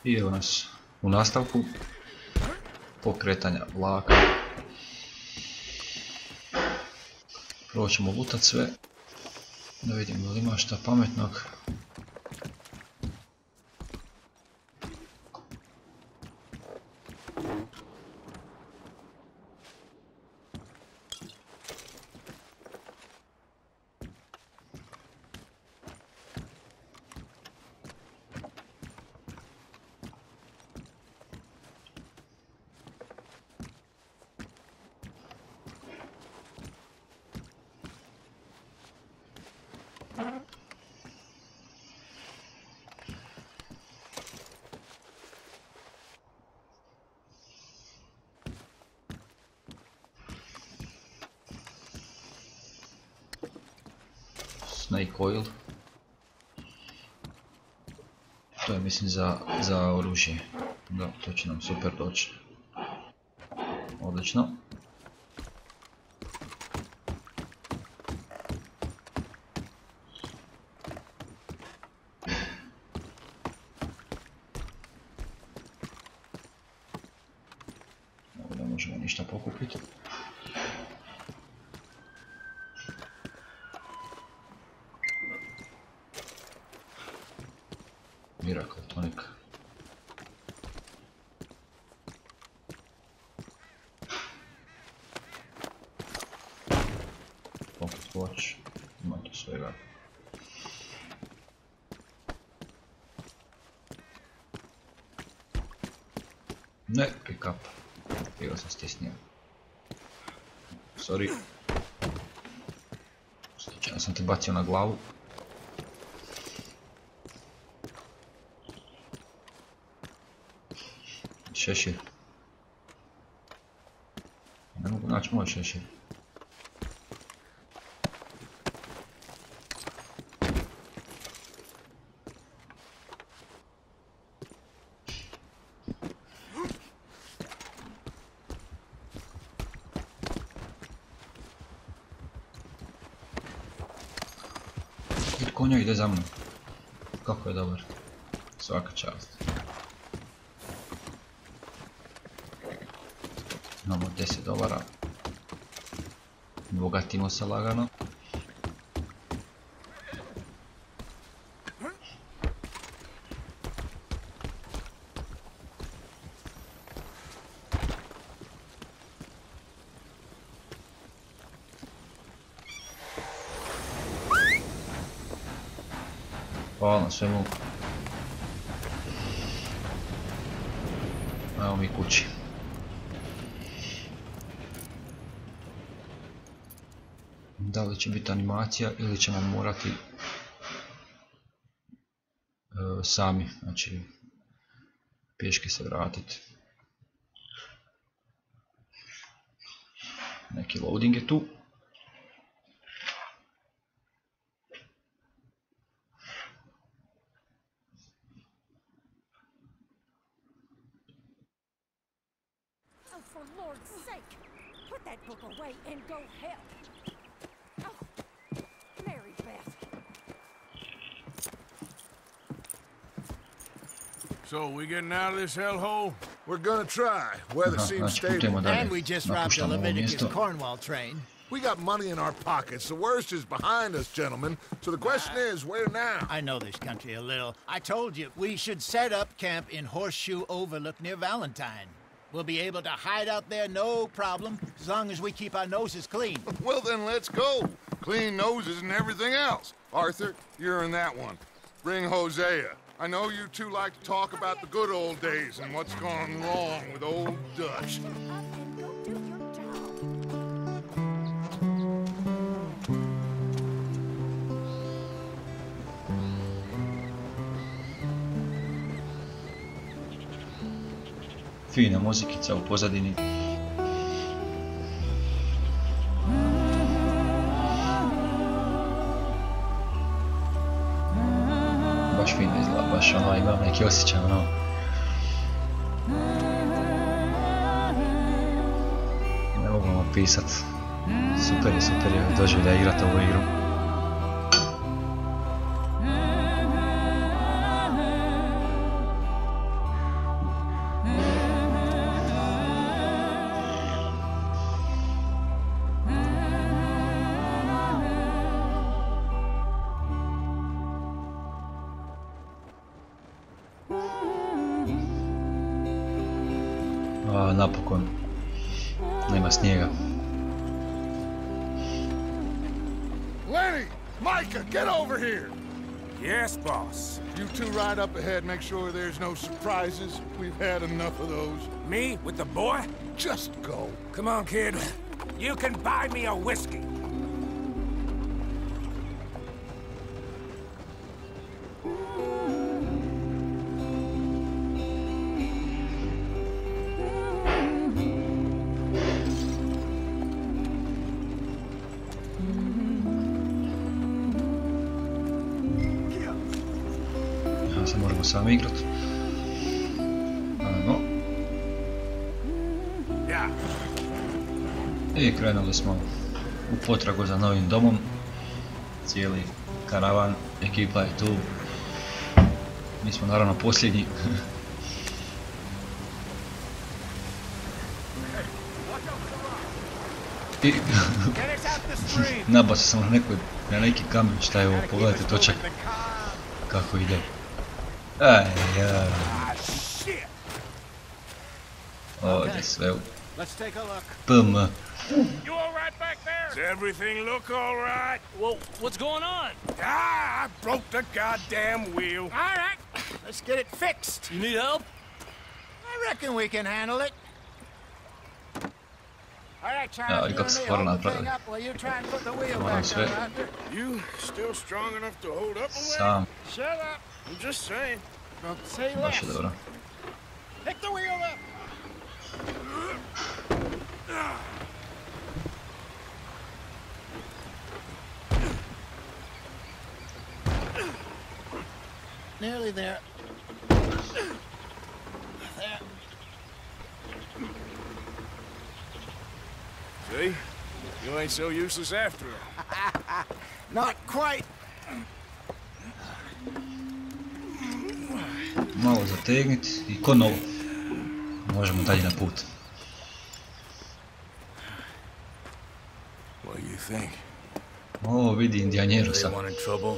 I evo nas u nastavku pokretanja vlaka. Prvo ćemo lutat sve, da vidimo li ima šta pametnog. Snake oil. To je mislim za oružje. Da, to će nam super doći. Odlično. Ovdje ne možemo ništa pokupiti. Miracle tonic. Pocket watch. Ima tu svega. Ne, pick up. Bio sam stisnio. Sorry. Slučajno sam te bacio na glavu. Šešir. Ne mogu naći moj šešir. Konja ide za mnom. Kako je dobar. Svaka čast. Imamo $10. Bogatimo se lagano. Hvala na svemu. Evo mi kući. Da li će biti animacija ili ćemo morati sami, znači pješke se vratiti. Neki loading je tu. For Lord's sake, put that book away and go help. Oh, Mary Beth. So, we getting out of this hellhole? We're gonna try. Weather seems stable. And we just robbed a Leviticus Cornwall train. We got money in our pockets. The worst is behind us, gentlemen. So the question is, where now? I know this country a little. I told you, we should set up camp in Horseshoe Overlook near Valentine. We'll be able to hide out there, no problem, as long as we keep our noses clean. Well, then let's go. Clean noses and everything else. Arthur, you're in that one. Bring Hosea. I know you two like to talk about the good old days and what's gone wrong with old Dutch. Fina muzikica u pozadini. Baš fino izgleda, baš ono, imam neki osjećaj, ono. Ne mogu vam opisat. Super je doživlja igrat ovu igru. A, napokon. Nema snijega. Lenny! Micah, get over here! Yes, boss. You two ride up ahead, make sure there's no surprises. We've had enough of those. Me with the boy? Just go. Come on, kid. You can buy me a whiskey. Se moramo sami igrat. Ajmo. Ja. I krenuli smo u potragu za novim domom. Cijeli karavan, ekipa je tu. Mi smo naravno posljednji. I nabacio sam na neki kamen, šta je ovo, pogledajte točak kako ide. Aj, ja. Ovdje sve u PM. You all right back there? Does everything look all right? Well, what's going on? Ah, I broke the goddamn wheel. All right, let's get it fixed. You need help? I reckon we can handle it. All right, Ja, Charles, i you kako and se me skoro hold the napravili. thing up while you try and put the wheel Moram back sve on, Arthur. You still strong enough to hold up a way? Sam, Shut up. I'm just saying. Well, say baš less. je dobro. Pick the wheel up. Nearly there. There. See? You ain't so useless after all. Not quite. Malo zategnit i ko novo. Možemo dalje na put. What do you think? O, vidi indijanjerusa. They wanted trouble,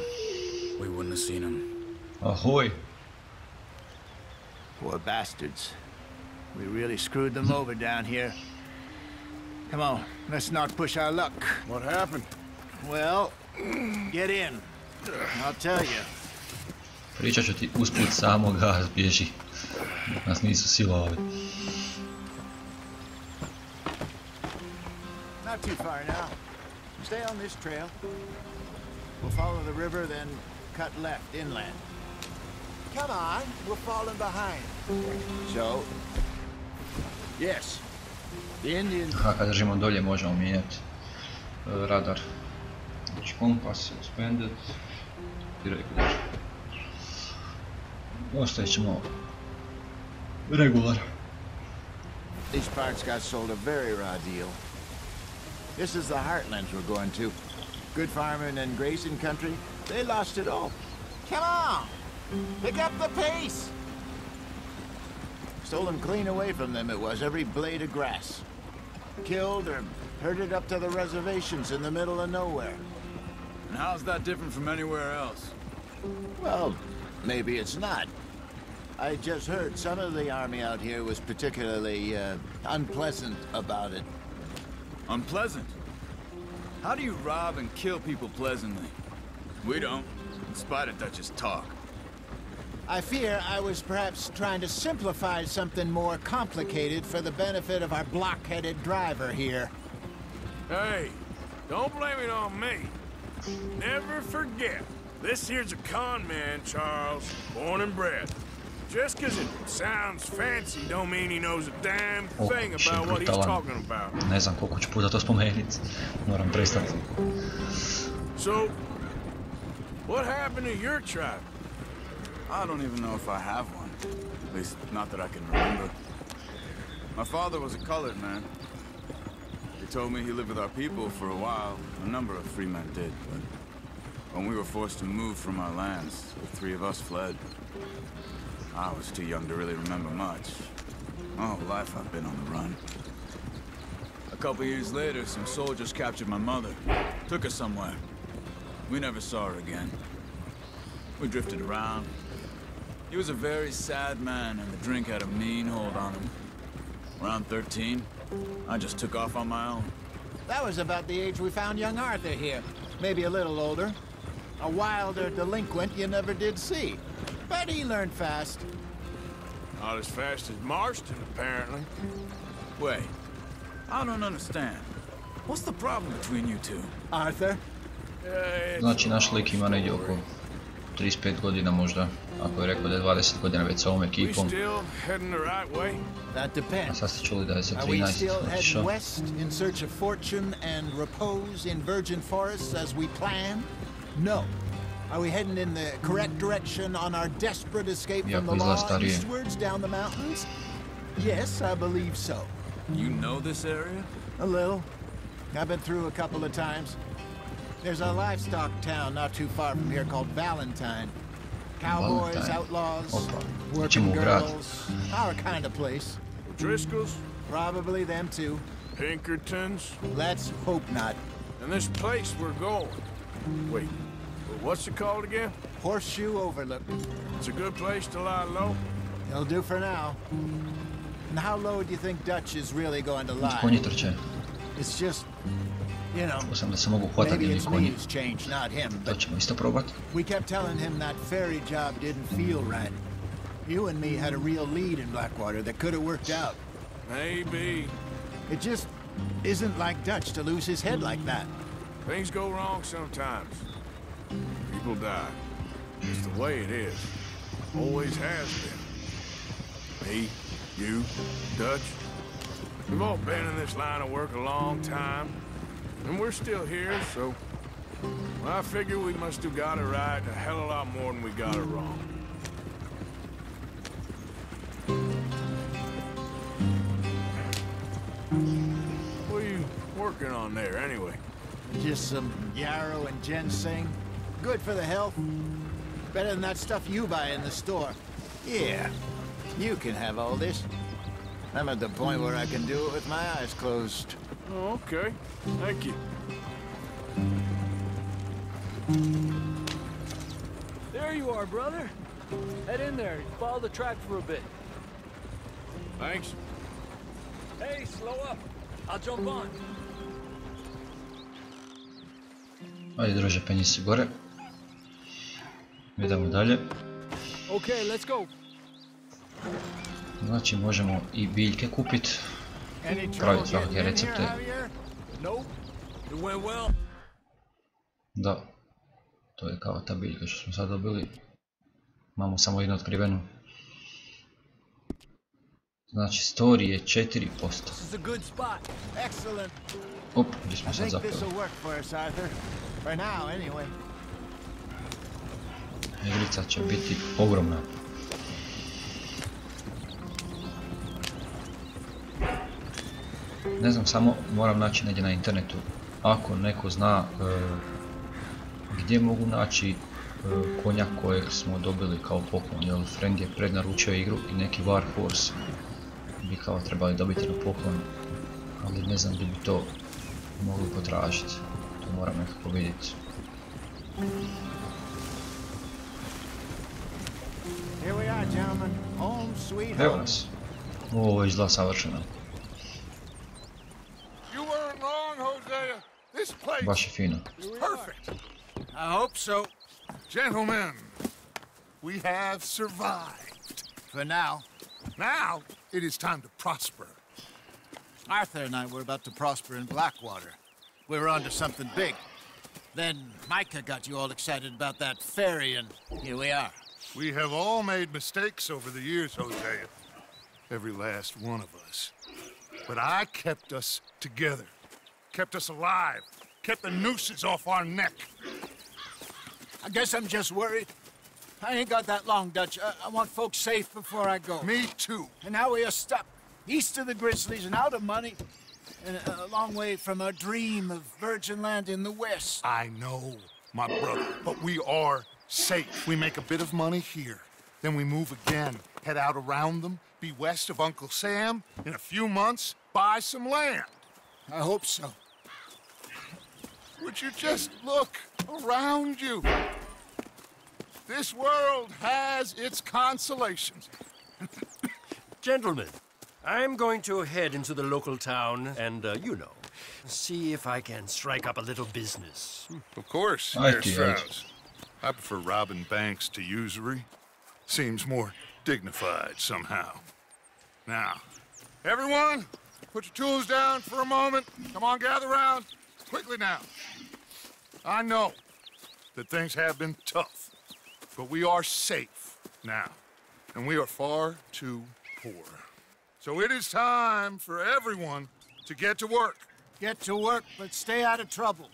we wouldn't have seen them. Ahoj. Poor bastards. We really screwed them over down here. Come on, let's not push our luck. What happened? Well, get in. I'll tell you. Pričat ću ti usput samo gaz bježi. Dok nas nisu silovali. Not too far now. Stay on this trail. We'll follow the river, then cut left inland. Come on, we're falling behind. So, yes, the Indians. Kad držimo dolje možemo mijenjati radar. Znači kompas, suspended i regular. Ostavit ćemo regular. These parts got sold a very raw deal. This is the heartlands we're going to. Good farming and grazing country. They lost it all. Come on! Pick up the pace! Stolen clean away from them it was, every blade of grass. Killed or herded up to the reservations in the middle of nowhere. And how's that different from anywhere else? Well, maybe it's not. I just heard some of the army out here was particularly unpleasant about it. Unpleasant? How do you rob and kill people pleasantly? We don't, in spite of Dutch's talk. I fear I was perhaps trying to simplify something more complicated for the benefit of our block-headed driver here. Hey, don't blame it on me. Never forget, this here's a con man, Charles, born and bred. Just 'cause it sounds fancy don't mean he knows a damn thing about what he's talking about. Ne znam koliko ću puta to spomenuti. Moram prestati. So, what happened to your tribe? I don't even know if I have one. At least, not that I can remember. My father was a colored man. He told me he lived with our people for a while. A number of free men did, but when we were forced to move from our lands, the three of us fled. I was too young to really remember much. My whole life I've been on the run. A couple years later, some soldiers captured my mother. Took her somewhere. We never saw her again. We drifted around. He was a very sad man, and the drink had a mean hold on him. Around 13, I just took off on my own. That was about the age we found young Arthur here. Maybe a little older. A wilder delinquent you never did see. But he learned fast. Not as fast as Marston, apparently. Wait, I don't understand. What's the problem between you two? Arthur? Znači, naš lik ima negdje oko 35 godina možda, ako je rekao da je 20 godina već s ovom We ekipom. still heading the right way? That A depends. sad ste čuli da je za Are we 13 still heading otišao. west in search of fortune and repose in virgin forests as we planned? No. Are we heading in the correct direction on our desperate escape from Iako the izgleda law starije. eastwards down the mountains? Yes, I believe so. You know this area? A little. I've been through a couple of times. There's a livestock town not too far from here called Valentine. Cowboys, Valentine. outlaws, Opa. working Ćemo u grad. girls. Our kind of place. Driscoll's? Probably them too. Pinkertons? Let's hope not. And this place we're going. Wait, what's it called again? Horseshoe Overlook. It's a good place to lie low. It'll do for now. And how low do you think Dutch is really going to lie? Konji trče. It's just, you know, Čuo sam da se mogu hvatati maybe ili it's me konji. who's changed, not him, To but ćemo isto probat. we kept telling him that ferry job didn't feel right. You and me had a real lead in Blackwater that could have worked out. Maybe. It just isn't like Dutch to lose his head like that. Things go wrong sometimes. People die. It's the way it is. Always has been. Me, you, Dutch. We've all been in this line of work a long time. And we're still here, so... I figure we must have got it right a hell of a lot more than we got it wrong. What are you working on there, anyway? Just some yarrow and ginseng. Good for the health. Better than that stuff you buy in the store. Yeah, you can have all this. I'm at the point where I can do it with my eyes closed. Oh, okay. Thank you. There you are, brother. Head in there. Follow the track for a bit. Thanks. Hey, slow up. I'll jump on. Ajde druže, penji si gore. Idemo dalje. Okay, let's go. Znači možemo i biljke kupiti. Any trouble Praviti getting svakakve in here, recepte. Javier? Nope. It went well. Da. To je kao ta biljka što smo sad dobili. Imamo samo jednu otkrivenu. Znači story je 4%. This is a good spot. Excellent. Op, gdje I smo sad think this zapravo. will work for us, Arthur. For now, anyway. Igrica će biti ogromna. Ne znam, samo moram naći negdje na internetu. Ako neko zna gdje mogu naći konja kojeg smo dobili kao poklon, jer friend je prednaručio igru i neki Warhorse bi kao trebali dobiti na poklon, ali ne znam gdje bi to mogli potražiti. To moram nekako vidjeti. Here we are, gentlemen. Home sweet Evo home. nas. Ovo izgleda savršeno. You weren't wrong, Hosea. This place Baš je fino. is perfect. I hope so. Gentlemen, we have survived. For now. Now, it is time to prosper. Arthur and I were about to prosper in Blackwater. We were onto something big. Then Micah got you all excited about that ferry, and here we are. We have all made mistakes over the years, Hosea. Every last one of us. But I kept us together. Kept us alive. Kept the nooses off our neck. I guess I'm just worried. I ain't got that long, Dutch. I want folks safe before I go. Me too. And now we are stuck, east of the Grizzlies and out of money, and a long way from our dream of virgin land in the west. I know, my brother, but we are safe. We make a bit of money here. Then we move again, head out around them, be west of Uncle Sam. In a few months, buy some land. I hope so. Would you just look around you? This world has its consolations. Gentlemen, I'm going to head into the local town and, you know, see if I can strike up a little business. Of course, I Herr do. Strauss. I prefer robbing banks to usury. Seems more dignified somehow. Now, everyone, put your tools down for a moment. Come on, gather round. Quickly now. I know that things have been tough, but we are safe now, and we are far too poor. So it is time for everyone to get to work. Get to work, but stay out of trouble.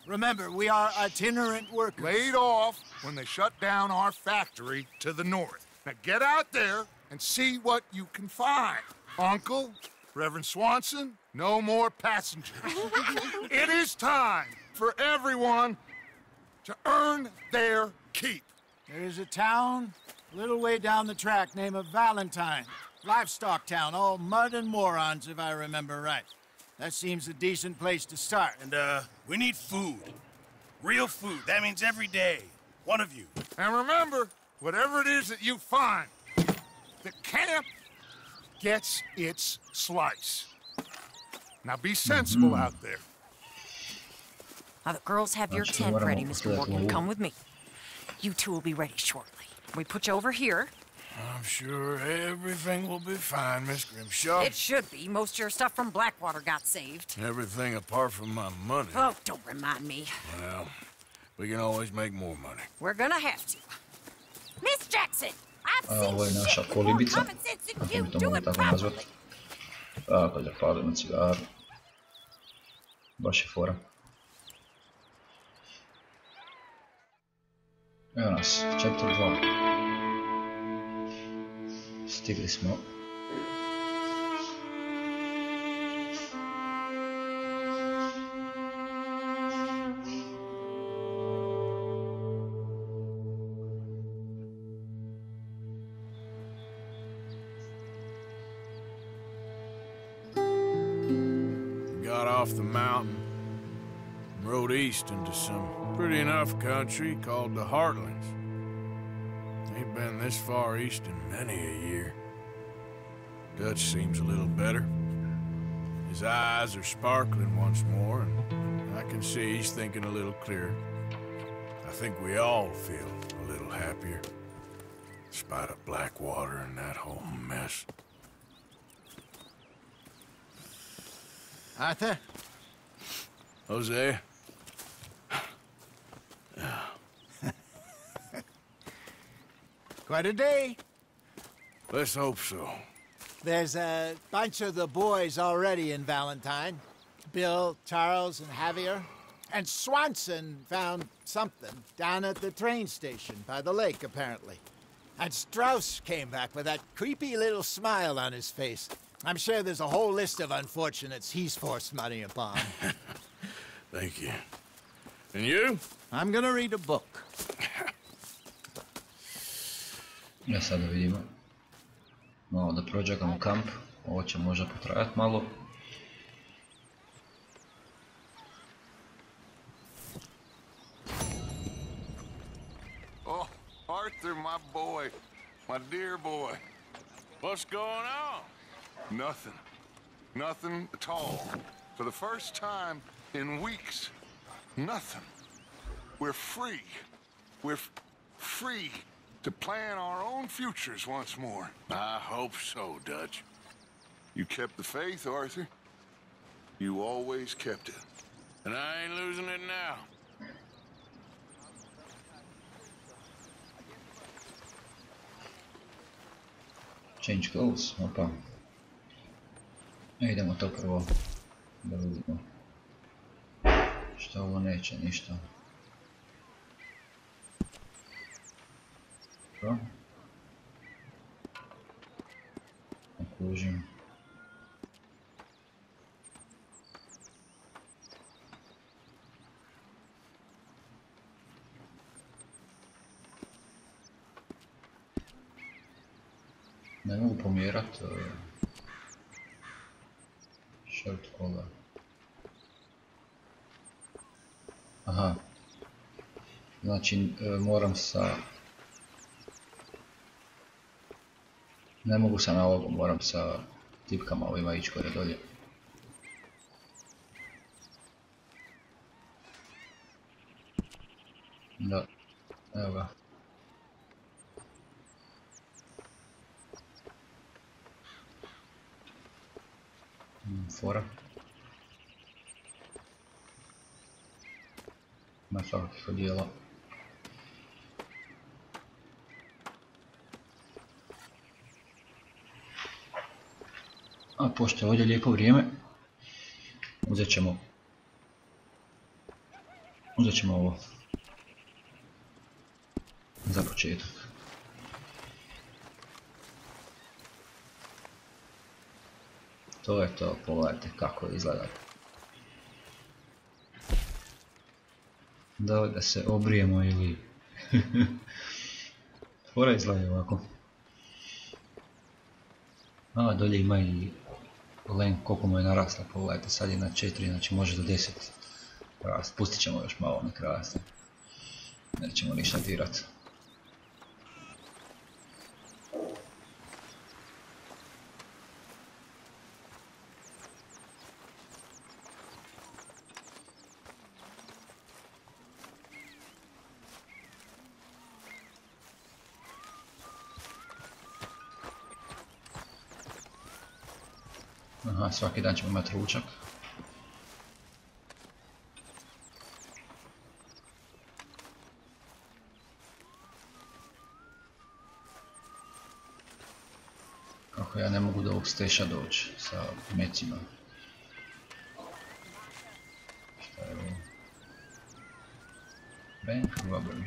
Remember, we are itinerant workers. Laid off when they shut down our factory to the north. Now get out there and see what you can find. Uncle, Reverend Swanson, no more passengers. It is time for everyone to earn their keep. There is a town a little way down the track named Valentine. Livestock town, all mud and morons, if I remember right. That seems a decent place to start. And, we need food. Real food. That means every day. One of you. And remember, whatever it is that you find, the camp gets its slice. Now be sensible out there. The girls have your tent ready, Mr. Morgan. Come with me. You two will be ready shortly. We put you over here. I'm sure everything will be fine, Miss Grimshaw. It should be. Most of your stuff from Blackwater got saved. Everything apart from my money. Oh, don't remind me. Well, we can always make more money. We're gonna have to. Miss Jackson, I've A seen ovo je shit naša with more kolibica, common sense than ako you. bi to Do mogli it tako properly. nazvati. Kad je pali na cigaru. Baš je fora. Evo nas, 4-2. Stigli smo. Got off the mountain and rode east into some pretty enough country called the Heartlands. Ain't been this far east in many a year. Dutch seems a little better. His eyes are sparkling once more, and I can see he's thinking a little clearer. I think we all feel a little happier, in spite of Blackwater and that whole mess. Arthur? Jose? Quite a day. Let's hope so. There's a bunch of the boys already in Valentine. Bill, Charles, and Javier. And Swanson found something down at the train station by the lake, apparently. And Strauss came back with that creepy little smile on his face. I'm sure there's a whole list of unfortunates he's forced money upon. Thank you. And you? I'm gonna read a book. Ja sada vidimo. Malo da prođekamo kamp. Ovo će možda potrajati malo. Oh, Arthur, my boy. My dear boy. What's going on? Nothing. Nothing at all. For the first time in weeks. Nothing. We're free. We're free to plan our own futures once more. I hope so, Dutch. You kept the faith, Arthur. You always kept it. And I ain't losing it now. Change clothes, opa. Idemo to prvo da vidimo. Što ovo neće, ništa. Dobro. Okužim. Ne mogu pomjerat shirt collar. Aha. Znači moram sa... Ne mogu sa nalogom, moram sa tipkama ovima ići gore dolje. Da, evo ga. Fora. Ima svakakih odijela. A pošto je ovdje lijepo vrijeme, uzet ćemo ovo za početak. To je to, pogledajte kako izgleda. Da se obrijemo ili... Fora izgleda ovako. A, dolje ima i len koliko mu je narasla, pogledajte, sad je na 4, znači može do 10 rast. Pustit ćemo još malo nek raste. Nećemo ništa dirati. Aha, svaki dan ćemo imati ručak. Kako ja ne mogu do ovog steša doći sa mecima. Šta je ovo? Bank robbery.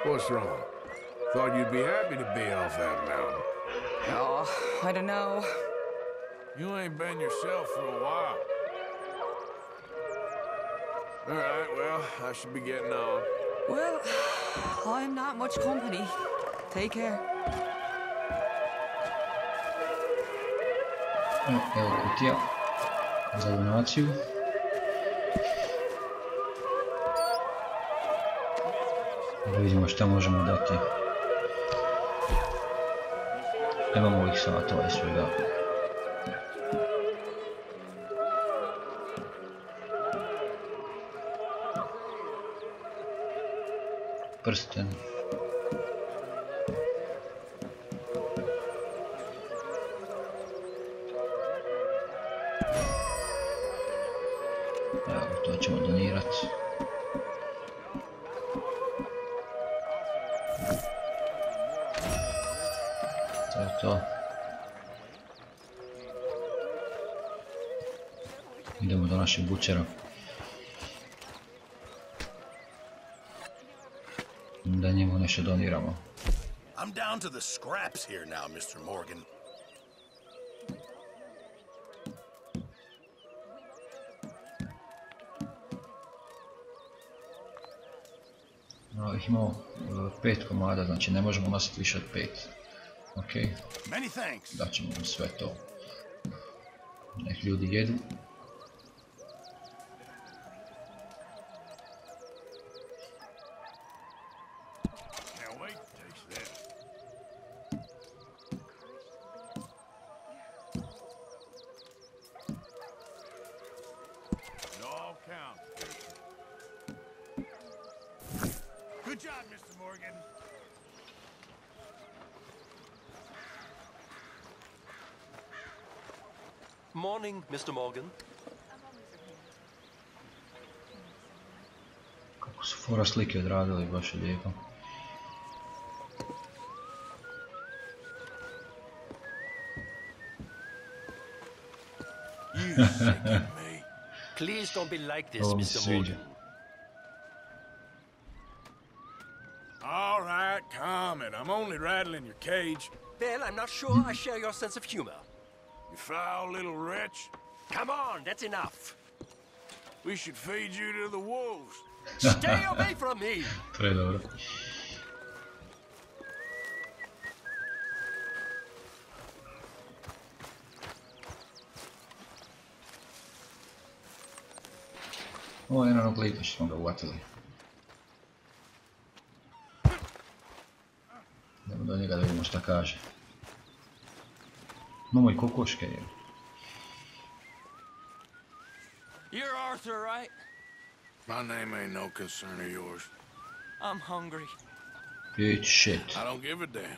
What's wrong? Thought you'd be happy to be off that mountain. Oh, I don't know. You ain't been yourself for a while. All right, well, I should be getting on. Well, I'm not much company. Take care. Evo kutija za donaciju. Da vidimo šta možemo dati. Imamo ovih satova i svega. Prsten. Evo, to ćemo donirati. To je to. Idemo do našeg bučera. Da njemu nešto doniramo. I'm down to the scraps here now, Mr. Morgan. No, ih imamo 5 komada, znači ne možemo nositi više od 5. Ok, daćemo mu sve to. Nek ljudi jedu. Good job, Mr. Morgan. Morning, Mr. Morgan. Kako su fora slike odradili, baš je lijepo. Please don't be like this, Mr. Morgan. All right, calm it. I'm only rattling your cage. Well, I'm not sure I share your sense of humor. You foul little wretch. Come on, that's enough. We should feed you to the wolves. Stay away from me! To je dobro. Ovo je jedan glita što smo ga uvatili. Idemo do njega da vidimo šta kaže. Imamo i kokoške je. You're Arthur, right? My name ain't no concern of yours. I'm hungry. Eat shit. I don't give a damn.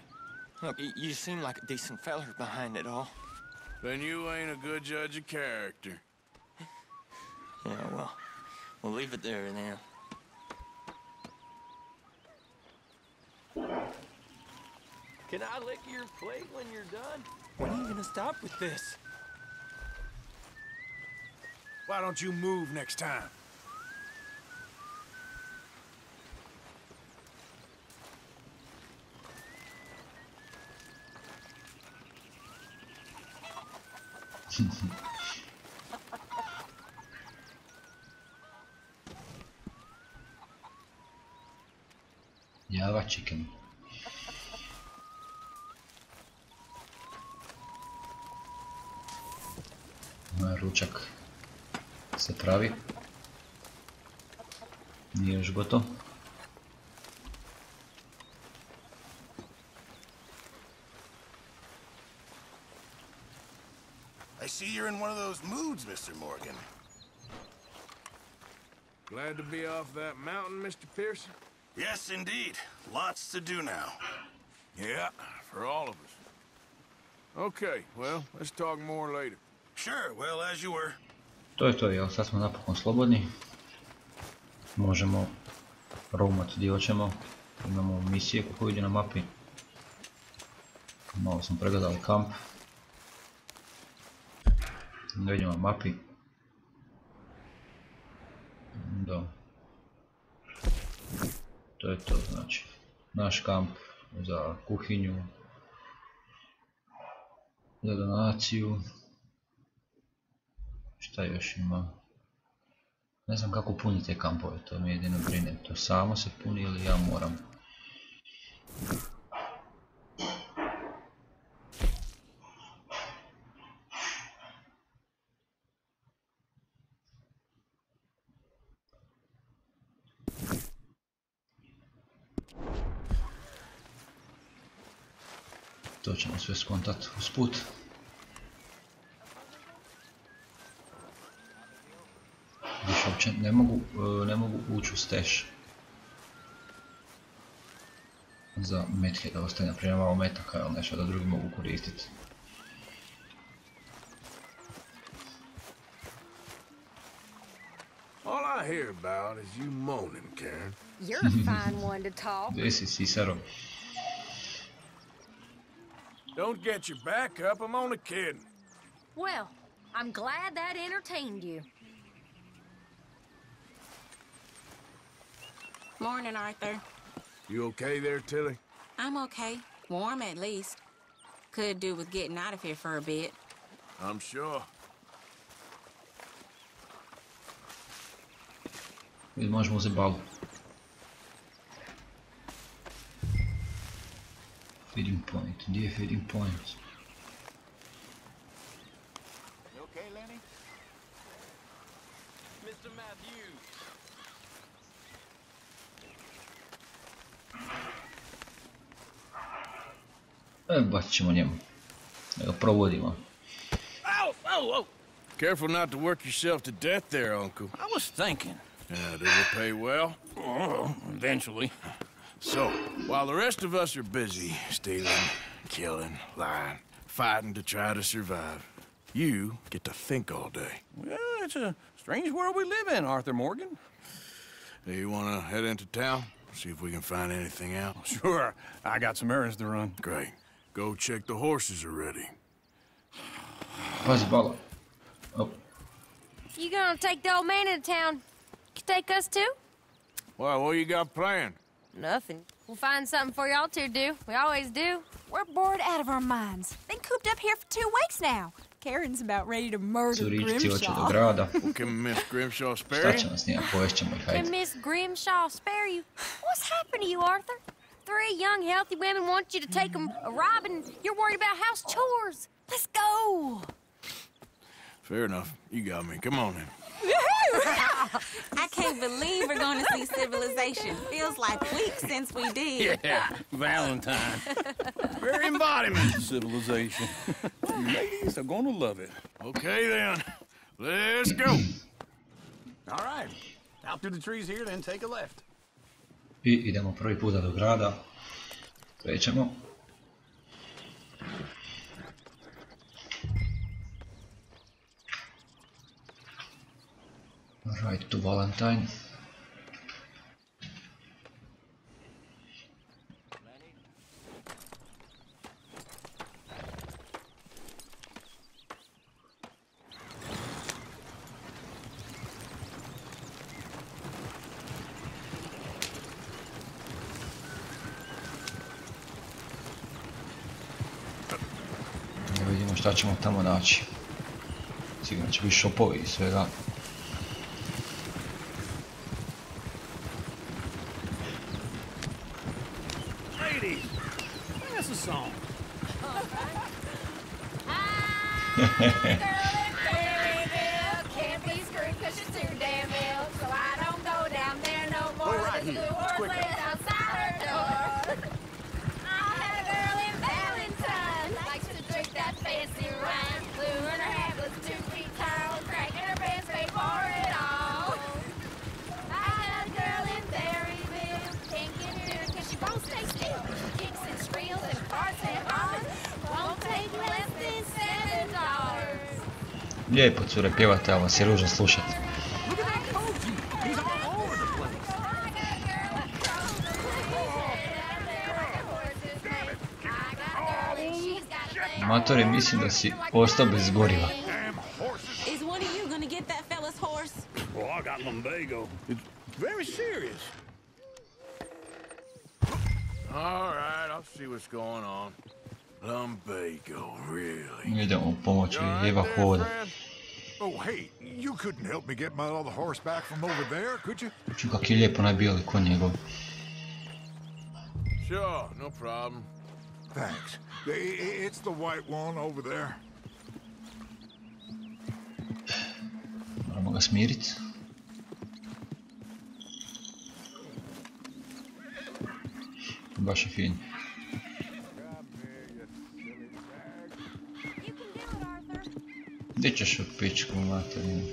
Look, you seem like a decent feller behind it all. Then you ain't a good judge of character. Yeah, well, we'll leave it there then. Can I lick your plate when you're done? When are you gonna stop with this? Why don't you move next time? Java chicken. Moj ručak se pravi. Nije još gotovo. I see you're in one of those moods, Mr. Morgan. Glad to be off that mountain, Mr. Pearson? Yes, indeed. Lots to do now. Yeah, for all of us. Okay, well, let's talk more later. Sure, well, as you were. To je to, jel? Sad smo napokon slobodni. Možemo roamati gdje hoćemo. Imamo misije kako vidi na mapi. Malo smo pregledali kamp. Da vidimo na mapi. Da. To je to, znači. Naš kamp za kuhinju. Za donaciju. Šta još ima? Ne znam kako puniti te kampove, to mi jedino brine. To samo se puni ili ja moram? To ćemo sve skontati usput. Više uopće ne mogu ući u stash. Za metke da ostaje na primjer malo metaka ili nešto da drugi mogu koristiti. All I hear about is you moaning, Karen. You're a fine one to talk. Gdje si, Cicero? Don't get your back up, I'm only kidding. Well, I'm glad that entertained you. Morning, Arthur. You okay there, Tilly? I'm okay. Warm, at least. Could do with getting out of here for a bit. I'm sure. Ili možemo uzeti balu. Feeding point, gdje je feeding point? You okay, Lenny? Mr. Matthews. Bacit ćemo njemu. Da ga provodimo. Ow! Oh, oh! Careful not to work yourself to death there, Uncle. I was thinking. Yeah, does it pay well? Oh, eventually. So, while the rest of us are busy stealing, killing, lying, fighting to try to survive, you get to think all day. Well, it's a strange world we live in, Arthur Morgan. Hey, you want to head into town? See if we can find anything out? Sure, I got some errands to run. Great. Go check the horses are ready. Pazi bala. Oh. You gonna take the old man into town? You take us too? Well, what you got planned? Nothing. We'll find something for y'all to do. We always do. We're bored out of our minds. Been cooped up here for 2 weeks now. Karen's about ready to murder Curičci hoće do Grimshaw. grada. Can Miss Grimshaw spare Šta you? će nas njima, poješćemo ih, Can hajde. Miss Grimshaw spare you? What's happened to you, Arthur? 3 young, healthy women want you to take them robbing. You're worried about house chores. Let's go. Fair enough. You got me. Come on then. I can't believe we're going to see civilization. Feels like weeks since we did. Yeah, Valentine. Very embodiment of civilization. Ladies are gonna love it. Okay then. Let's go. All right. Out through the trees here, then take a left. I idemo prvi puta do grada. Krećemo. Right to Valentine. Da vidimo šta ćemo tamo naći. Sigurno će biti šopovi i svega. Ladies, sing us a song. Can't be screwed 'cause she's too damn ill, so I don't go down there no more. We're right There's a here. blue It's horse quicker. lays outside her door. I had a girl in Valentine, likes to drink that fancy wine. Blue and her hat was 2 feet tall, cracking her pants paid for it all. I had a girl in Berryville, can't get her 'cause she won't stay still. She kicks and squeals and farts and bars, won't take less than $7. Lijepo cure pjevate, ali vas je ružno slušati. Look at that Koji. He's all over the place. Matore, mislim da si ostao bez goriva. Is one of you going to get that fella's horse? Well, I got lumbago. It's very serious. All right, I'll see what's going on. Lumbago, really? Idemo pomoći, jeba hoda. Oh, hey, you couldn't help me get my other horse back from over there, could you? Ču kak je lijepo najbijali konj njegov. Sure, no problem. Thanks. It's the white one over there. Moramo ga smirit. Baš je fin. Gdje ćeš u pičku materinu?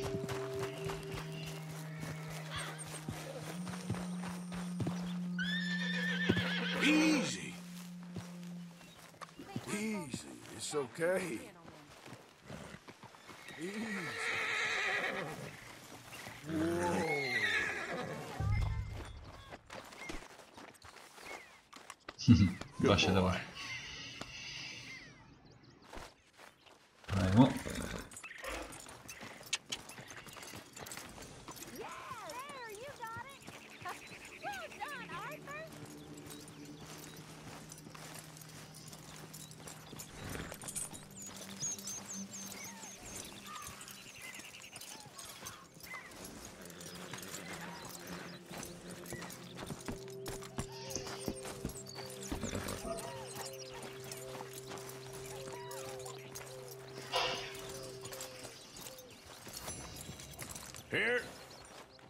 Easy. Easy. It's okay. Easy. Baš je dobar. Ajmo.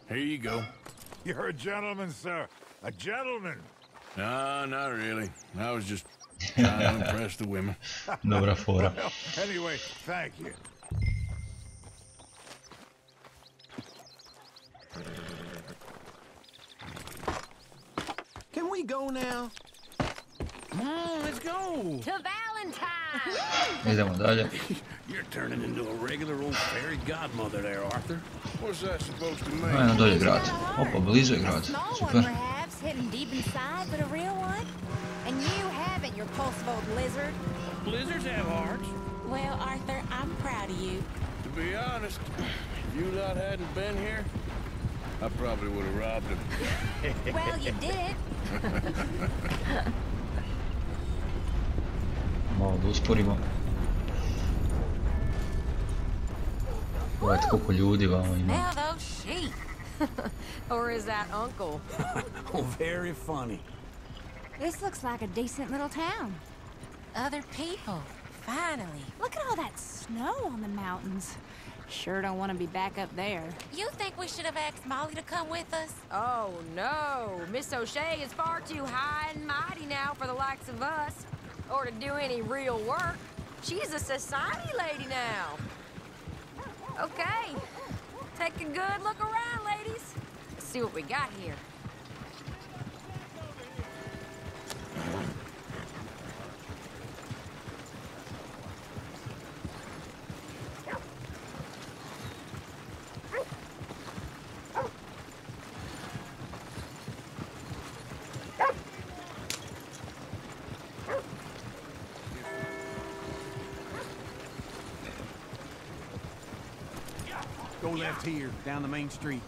Here you go. You're a gentleman, sir. A gentleman. No, not really. I was just trying to impress the women. Dobra fora. Well, anyway, thank you. Can we go now? Come on, let's go. To Valentine! Idemo dalje. You're turning into a regular old fairy godmother there, Arthur. What's that supposed to mean? Ajmo dolje grad. Opa, blizu je grad. Small one, Super. perhaps, hidden deep inside, but a real one. And you haven't, you repulsive old lizard. Blizzards have hearts. Well, Arthur, I'm proud of you. To be honest, if you lot hadn't been here, I probably would have robbed him. Well, you did. Malo da usporimo. Pogledajte koliko ljudi vamo ima. Smell those sheep. Or is that uncle? Oh, very funny. This looks like a decent little town. Other people. Finally. Look at all that snow on the mountains. Sure don't want to be back up there. You think we should have asked Molly to come with us? Oh, no. Miss O'Shea is far too high and mighty now for the likes of us. Or to do any real work. She's a society lady now. Okay. Take a good look around, ladies. Let's see what we got here. Go left here, down the main street.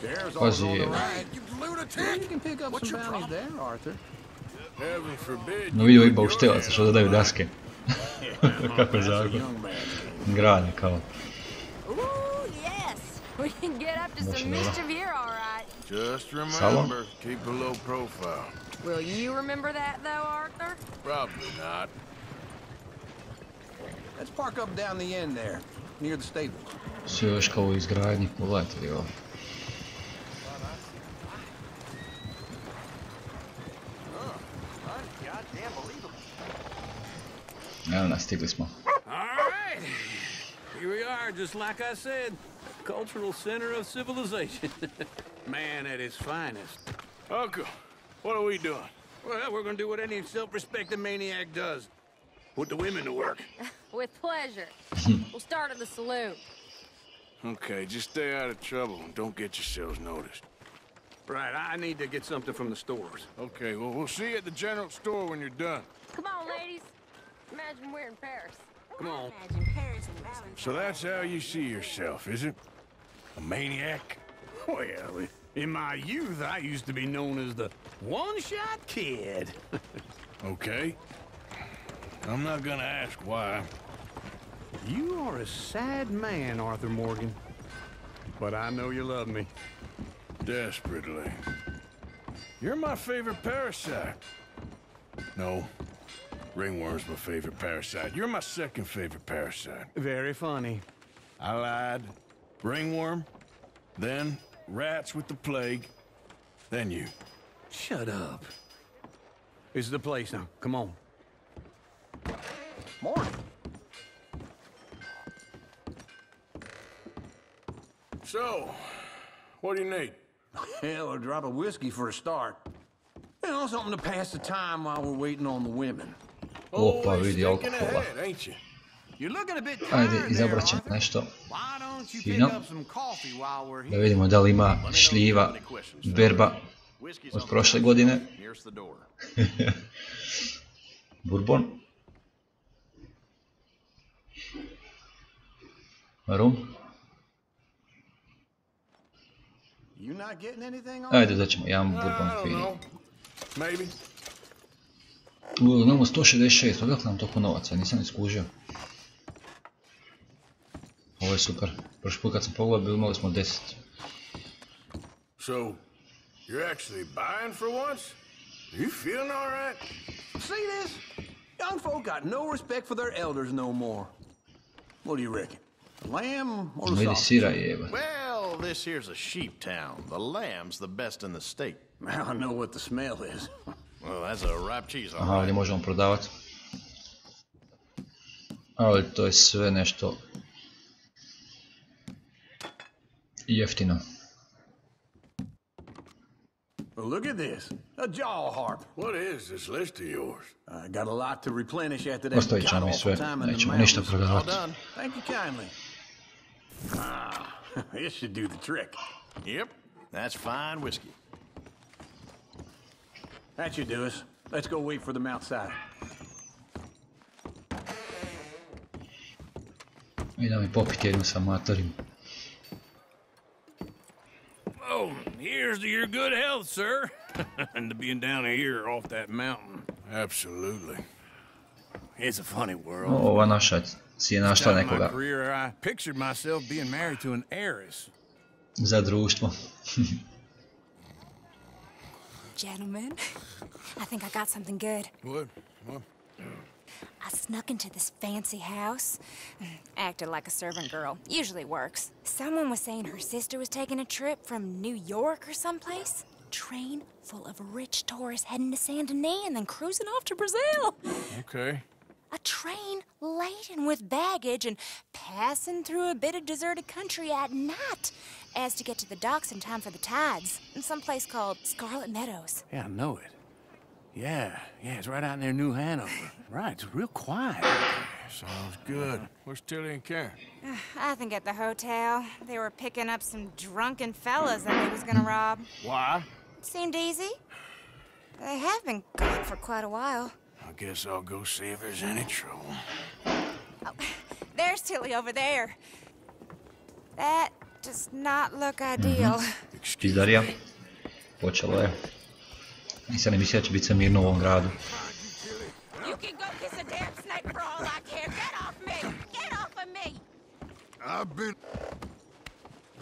There's Pazi, all on the right. You lunatic! You can pick up some bounties there, Arthur. Heaven forbid. No vidio ovih bauštelaca što dodaju daske. Kako je zakon. Granje kao. Ooh, yes. We can get up to some mischief here, all right. Just Salon? remember, keep a low profile. Will you remember that, though, Arthur? Probably not. Let's park up down the end there, near the stables. Sve još kao u izgradnji, pogledajte li ovo. Evo nas, stigli smo. All right. Here we are, just like I said. Cultural center of civilization. Man at his finest. Uncle, what are we doing? Well, we're gonna do what any self-respecting maniac does. Put the women to work. With pleasure. We'll start at the saloon. Okay, just stay out of trouble and don't get yourselves noticed. Right, I need to get something from the stores. Okay, well, we'll see you at the general store when you're done. Come on, ladies. Imagine we're in Paris. Come on. Imagine Paris and Valentine. So that's how you see yourself, is it? A maniac? Well, in my youth, I used to be known as the one-shot kid. Okay. I'm not gonna ask why. You are a sad man, Arthur Morgan. But I know you love me. Desperately. You're my favorite parasite. No. Ringworm's my favorite parasite. You're my second favorite parasite. Very funny. I lied. Ringworm, then rats with the plague, then you. Shut up. This is the place now. Come on. Morning. So, what do you need? Hell, a drop of whiskey for a start. You know, something to pass the time while we're waiting on the women. Opa, vidi alkohola. Ajde, izabrat ćemo nešto fino. Da vidimo da li ima šljiva, berba od prošle godine. Bourbon. Rum. Ajde, da ćemo jedan bourbon fini. Imamo 166, odakle nam toliko novaca, nisam iskužio. Ovo je super. Prošli put kad sam pogledao, imali smo 10. So, you're actually buying for once? Are you feeling all right? See this? Young folk got no respect for their elders no more. What do you reckon? Lamb or the sausage? Well, this here's a sheep town. The lamb's the best in the state. I know what the smell is. Well, that's a ripe cheese, all Aha, right. ovdje možemo prodavati. Ali to je sve nešto jeftino. Well, look at this. A jaw harp. What is this list of yours? I got a lot to replenish after that Ostavit ćemo mi sve, nećemo ništa prodavati. Thank you kindly. Ah, this should do the trick. Yep, that's fine whiskey. That should do us. Let's go wait for them outside. Idemo mi popiti jednu sa matorim. Oh, here's to your good health, sir. And to being down here off that mountain. Absolutely. It's a funny world. Ova naša si je našla In my nekoga career, I pictured myself being married to an heiress. za društvo. Gentlemen, I think I got something good. What? What? I snuck into this fancy house. Acted like a servant girl. Usually works. Someone was saying her sister was taking a trip from New York or someplace. Train full of rich tourists heading to Saint Denis and then cruising off to Brazil. Okay. A train laden with baggage and passing through a bit of deserted country at night as to get to the docks in time for the tides in some place called Scarlet Meadows. Yeah, I know it. Yeah, it's right out near New Hanover. Right, it's real quiet. Sounds good. Where's Tilly and Karen? I think at the hotel. They were picking up some drunken fellas that they was gonna rob. Why? Seemed easy. They have been gone for quite a while. I guess I'll go see if there's any trouble. Oh, there's Tilly over there. That does not look ideal. Pizdarija. Počelo je. Nisam ne mislio da će biti sve mirno u ovom gradu. You can go kiss a damn snake for all I care. Get off me! Get off of me! I've been...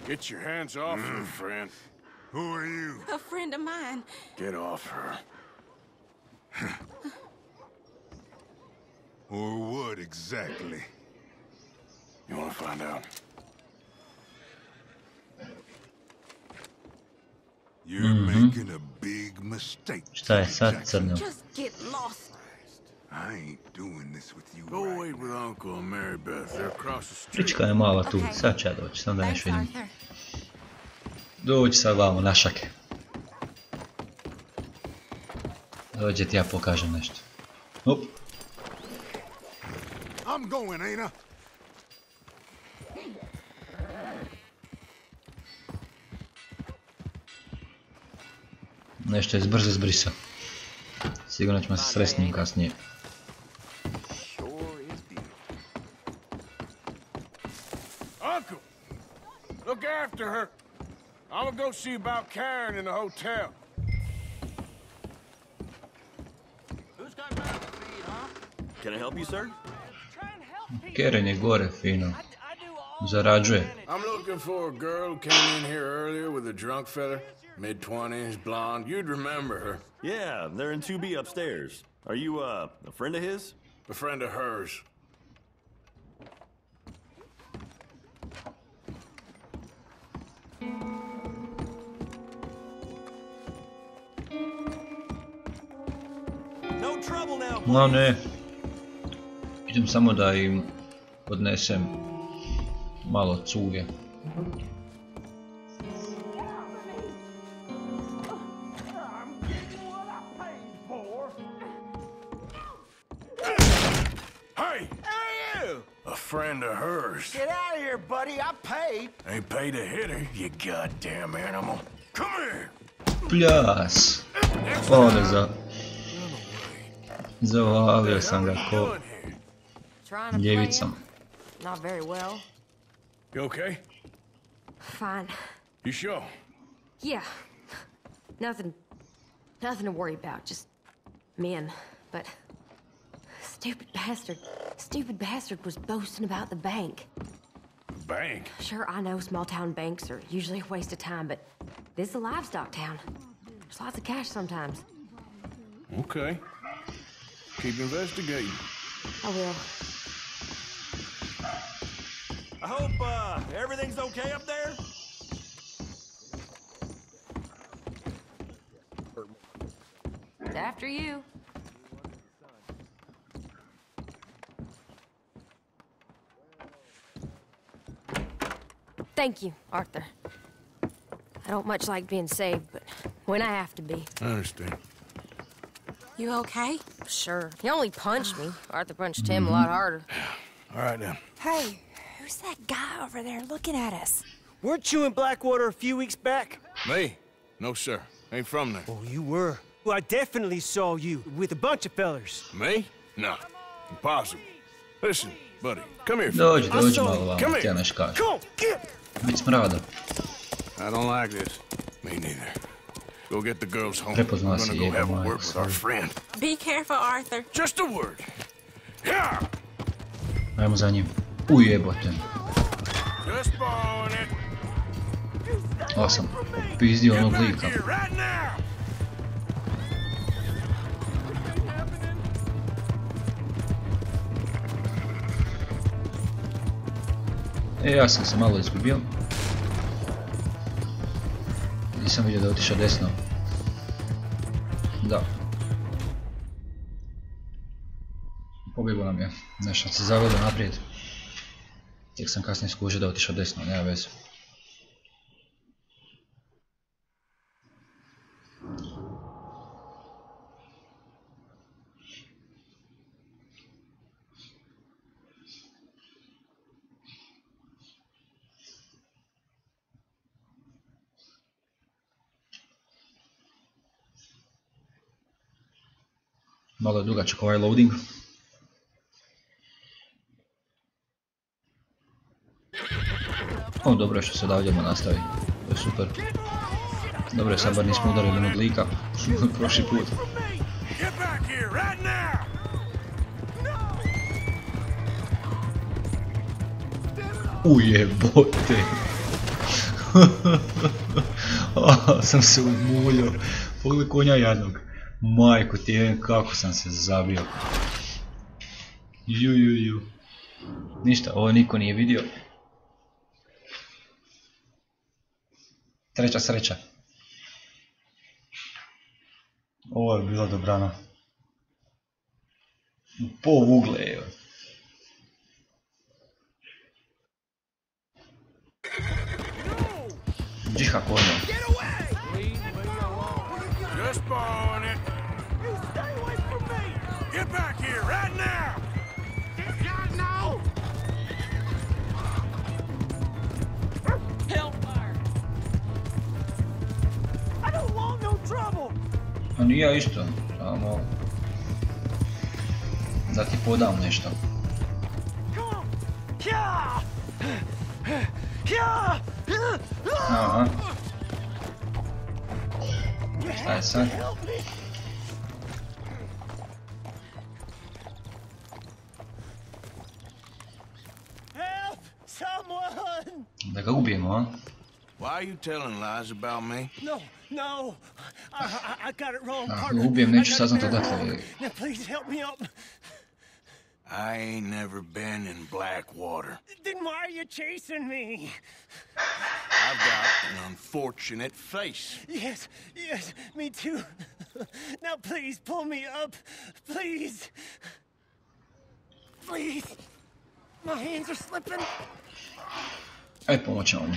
Get your hands off her, friend. Who are you? A friend of mine. Get off her. Or what exactly? You want to find out? You're making a big mistake. Šta je sad crno? Just get lost. I ain't doing this with you. Go wait with Uncle and Mary Beth. They're across the street. Prička je mala tu, sad će ja doći, sam da neš vidim. Dođi sad vamo, našake. Dođe ti ja pokažem nešto. Up. I'm going, ain't I? Nešto je brzo zbrisao. Sigurno ćemo se sresti s njim kasnije. Uncle, look after her. I'm gonna go see about Karen in the hotel. Who's got mouth to feed, huh? Can I help you, sir? Karen je gore, fino. Zarađuje. I'm looking for a girl who came in here earlier with a drunk fella. Mid-20s, blonde. You'd remember her. Yeah, they're in 2B upstairs. Are you, a friend of his? A friend of hers. No trouble now, please. No ne. Idem samo da im odnesem malo cuge. Friend of hers. Get out of here, buddy. I paid. Ain't paid to hit her, you goddamn animal. Come here. Pljas. Ode za... Zavalio sam ga ko... ljevicom. Not very well. You okay? Fine. You sure? Yeah. Nothing to worry about. Just men. But stupid bastard was boasting about the bank. Bank? Sure, I know small town banks are usually a waste of time, but this is a livestock town. There's lots of cash sometimes. Okay. Keep investigating. I will. I hope, everything's okay up there? After you. Thank you, Arthur. I don't much like being saved, but when I have to be. I understand. You okay? Sure. He only punched me. Arthur punched him a lot harder. All right, then. Hey, who's that guy over there looking at us? Weren't you in Blackwater a few weeks back? Me? No, sir. Ain't from there. Oh, you were. Well, I definitely saw you with a bunch of fellers. Me? No. Impossible. Listen, buddy, come here. Dođi malo vamo, ti ja neš kažem. Bit smrada. I don't like this. Me neither. Go get the girls home. Prepoznao I'm si gonna go have a jebo, word with our friend. Be careful, Arthur. Just a word. Yeah. Ajmo za njim. Ujebote. Just borrowing it. Ovo sam pizdio onog lika. Right now. Ja sam se malo izgubio. Nisam vidio da je otišao desno. Da. Pobjegao nam je. Nešto se zagledao naprijed. Tek sam kasnije skužio da je otišao desno, nema veze. Malo je dugačak ovaj loading. O, dobro je što se odavdje nastavi. To je super. Dobro je, sad bar nismo udarili onog lika. Prošli put. Ujebote. Sam se umuljio. Pogledaj konja jadnog. Majko ti je, kako sam se zabio. Ju. Ništa, ovo niko nije vidio. Treća sreća. Ovo je bila dobrana. Pol ugle je. Džiha konja. Just borrowing it. You stay away from me. Get back here right now. God, no. Hellfire. I don't want no trouble. A nije ja isto, samo da ti podam nešto. Aha. Šta je sad? Da ga ubijemo, a? Why are you telling lies about me? No. I got it wrong, Ako partner. ga ubijem, neću saznat odakle. Now please help me up. I ain't never been in Blackwater. Then why are you chasing me? I've got an unfortunate face. Yes, me too. Now please pull me up. Please. My hands are slipping. Aj, pomoćemo mi.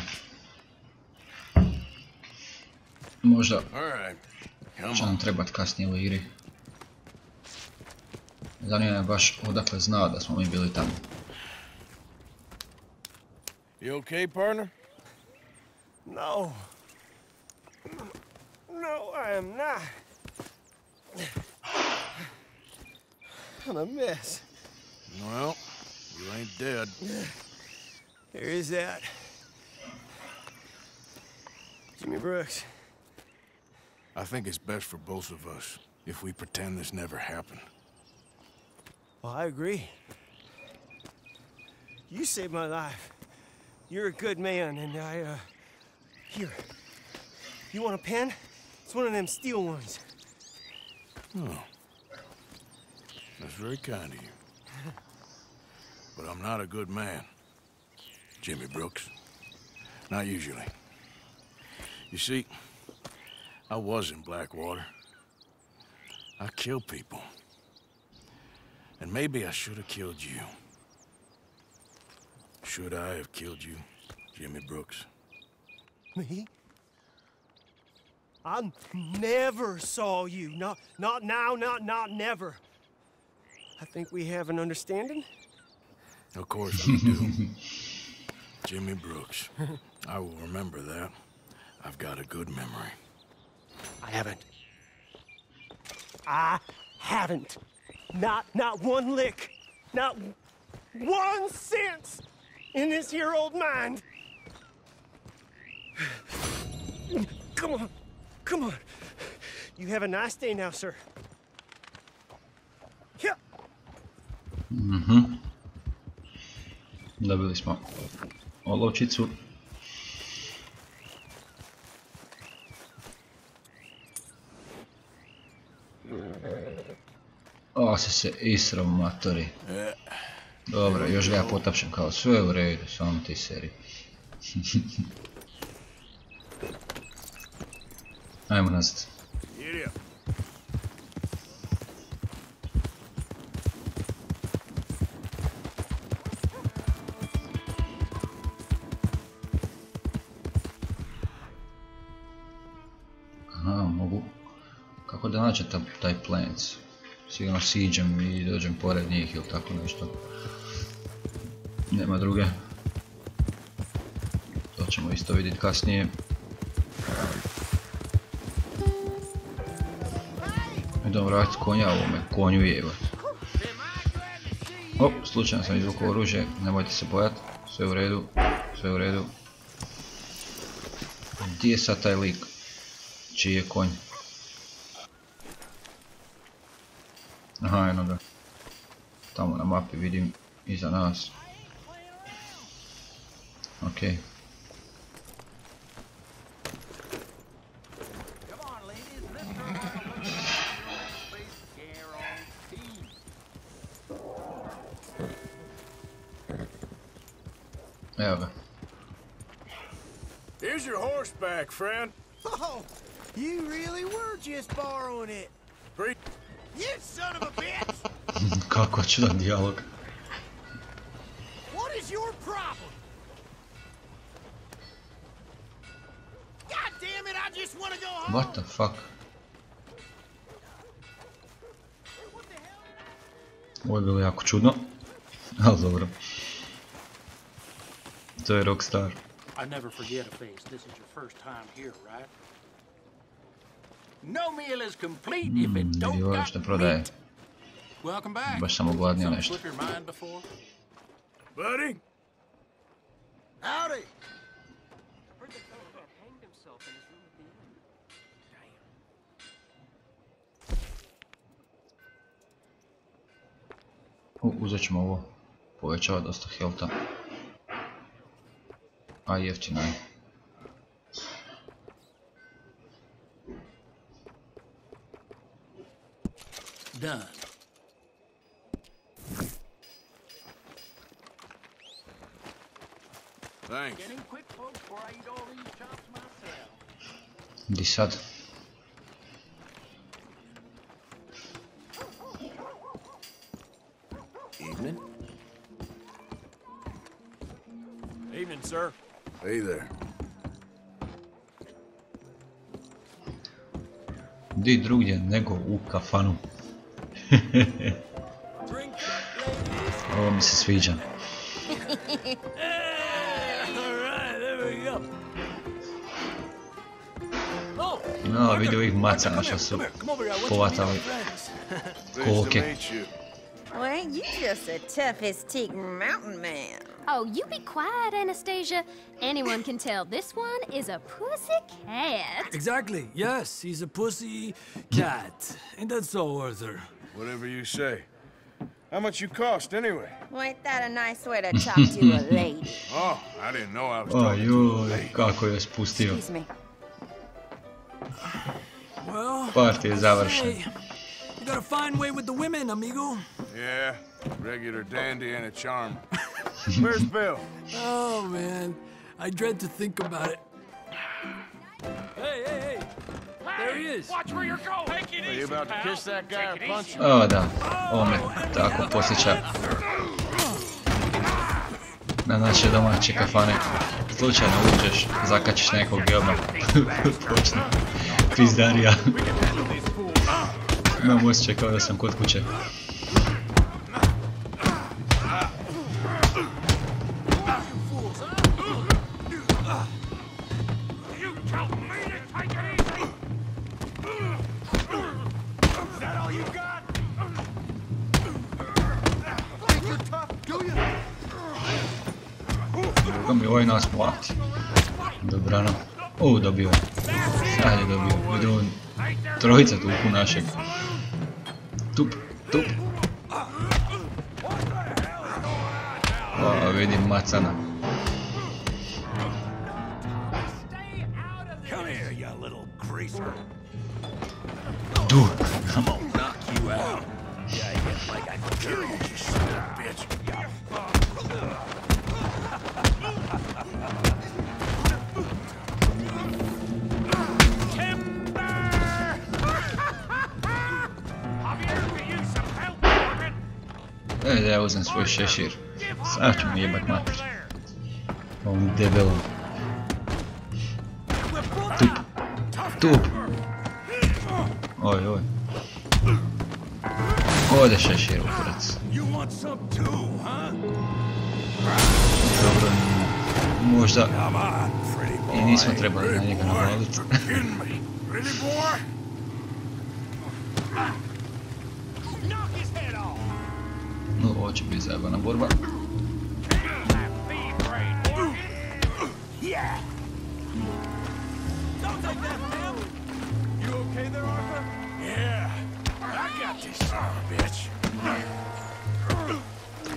Možda će nam trebati kasnije u igri. Zanima me baš odakle zna da smo mi bili tamo. You okay, partner? No, I am not. I'm a mess. Well, you ain't dead. There is that. Jimmy Brooks. I think it's best for both of us if we pretend this never happened. Well, I agree. You saved my life. You're a good man, and here. You want a pen? It's one of them steel ones. Oh. That's very kind of you. But I'm not a good man, Jimmy Brooks. Not usually. You see, I was in Blackwater. I killed people. And maybe I should have killed you. Should I have killed you, Jimmy Brooks? Me? I never saw you. Not now, not never. I think we have an understanding? Of course we do. Jimmy Brooks. I will remember that. I've got a good memory. I haven't. Not one lick. Not 1 cent in this here old mind. Come on. You have a nice day now, sir. Dobili smo olovčicu. O, se isro matori. Dobro, još ga ja potapšem kao sve u redu, samo ti seri. Ajmo nazad. Aha, mogu... Kako da nađem taj planac? Sigurno siđem i dođem pored njih ili tako nešto. Nema druge. To ćemo isto vidjeti kasnije. Idemo vratiti konja ovome, konju jebat. Op, slučajno sam izvukao oružje, nemojte se bojati. Sve u redu, sve u redu. Gdje je sad taj lik? Čiji je konj? Aha, eno ga. Tamo na mapi vidim, iza nas. Okej. Evo ga. Here's your horseback, friend. Oh, you really were just borrowing it. You son of a bitch! Kako čudan dijalog. What is your problem? God damn it, I just want to go home. What the fuck? Ovo je bilo jako čudno, ali dobro. To je Rockstar. I never forget a face. This is your first time here, right? No meal is complete if it don't Vidi što prodaje. Welcome back. Baš sam ogladnio nešto. Slip your mind before? Buddy? Howdy! Uzet ćemo ovo. Povećava dosta healtha. A jeftina je. Done. Thanks. Getting quick, folks, before I eat all these chops myself. Di sad? Evening. Evening, sir. Hey there. Di drugdje nego u kafanu. Ovo mi se sviđa. No, vidi ovih macana što su povatali koke. Well, you just a tough as teak mountain man. Oh, you be quiet, Anastasia. Anyone can tell this one is a pussy cat. Exactly, yes, he's a pussy cat. Ain't that so, Arthur? Whatever you say. How much you cost, anyway? Well, ain't that a nice way to talk to a lady? Oh, I didn't know I was talking to a lady. Kako je spustio. Excuse me. Well, Party je završen. You got a fine way with the women, amigo. Yeah, regular dandy and a charm. Where's Bill? Oh, man, I dread to think about it. Hey! There he is. Watch where you're going. Take it easy, Are you about to kiss that guy or punch him? O da, ovo me tako posjeća na naše domaće kafane. Slučajno uđeš, zakačiš nekog i odmah počne pizdarija. Imam osjećaj kao da sam kod kuće. Kako mi ovaj nas plati. Dobrano. Dobio je. Sad je dobio. Vidun. Trojica tuku našeg. Tup. O, vidim macana. Du. Da ja uzem svoj šešir. Sad ću mi jebat mater. Ovom debelom. Tup. Oj. Ode šešir u kurac. Dobro, možda i nismo trebali na njega navaliti. No, ovo će biti zajebana borba.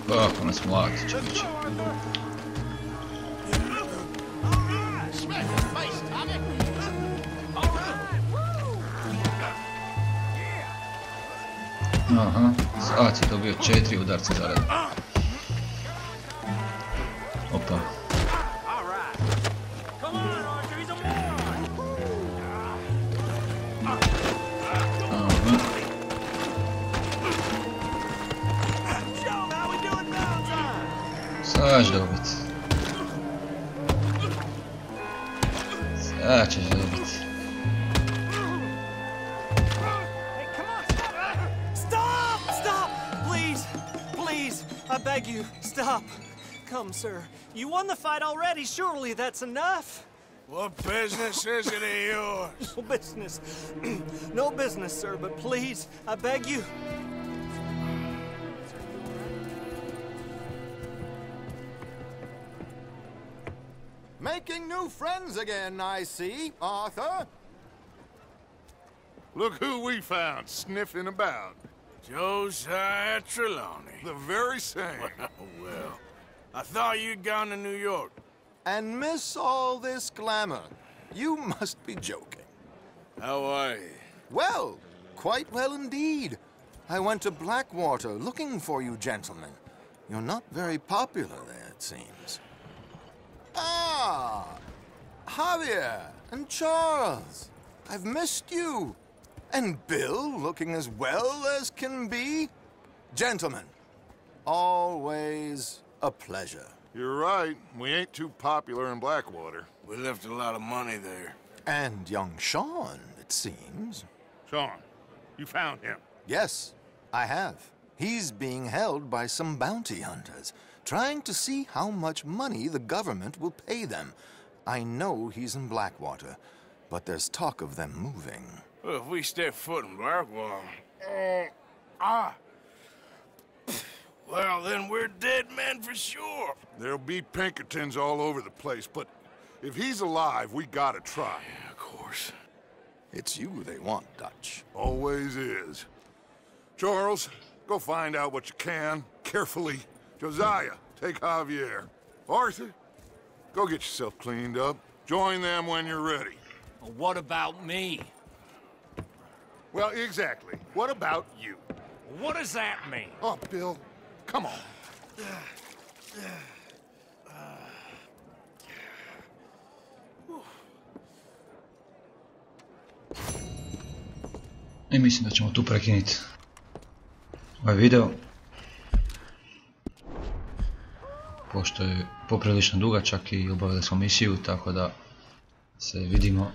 Kako nas mlati, čovječe. Aha, sad si dobio 4 udarca za redom. Opa. Sad ćeš dobiti. Sad ćeš dobiti. I beg you, stop. Come, sir. You won the fight already. Surely that's enough. What business is it of yours? No business. No business, sir, but please, I beg you. Making new friends again, I see, Arthur. Look who we found sniffing about. Josiah Trelawney. The very same. Well, I thought you'd gone to New York. And miss all this glamour. You must be joking. How are you? Well, quite well indeed. I went to Blackwater looking for you gentlemen. You're not very popular there, it seems. Ah, Javier and Charles. I've missed you. And Bill, looking as well as can be. Gentlemen, always a pleasure. You're right. We ain't too popular in Blackwater. We left a lot of money there. And young Sean, it seems. Sean, you found him? Yes, I have. He's being held by some bounty hunters, trying to see how much money the government will pay them. I know he's in Blackwater, but there's talk of them moving. Well, if we step foot in Blackwater... Well, then we're dead men for sure. There'll be Pinkertons all over the place, but if he's alive, we gotta try. Yeah, of course. It's you they want, Dutch. Always is. Charles, go find out what you can, carefully. Josiah, take Javier. Arthur, go get yourself cleaned up. Join them when you're ready. Well, what about me? Well, exactly. What about you? What does that mean? Oh, Bill, come on. I mislim da ćemo tu prekinuti ovaj video, pošto je poprilično dugačak i obavili smo misiju, tako da se vidimo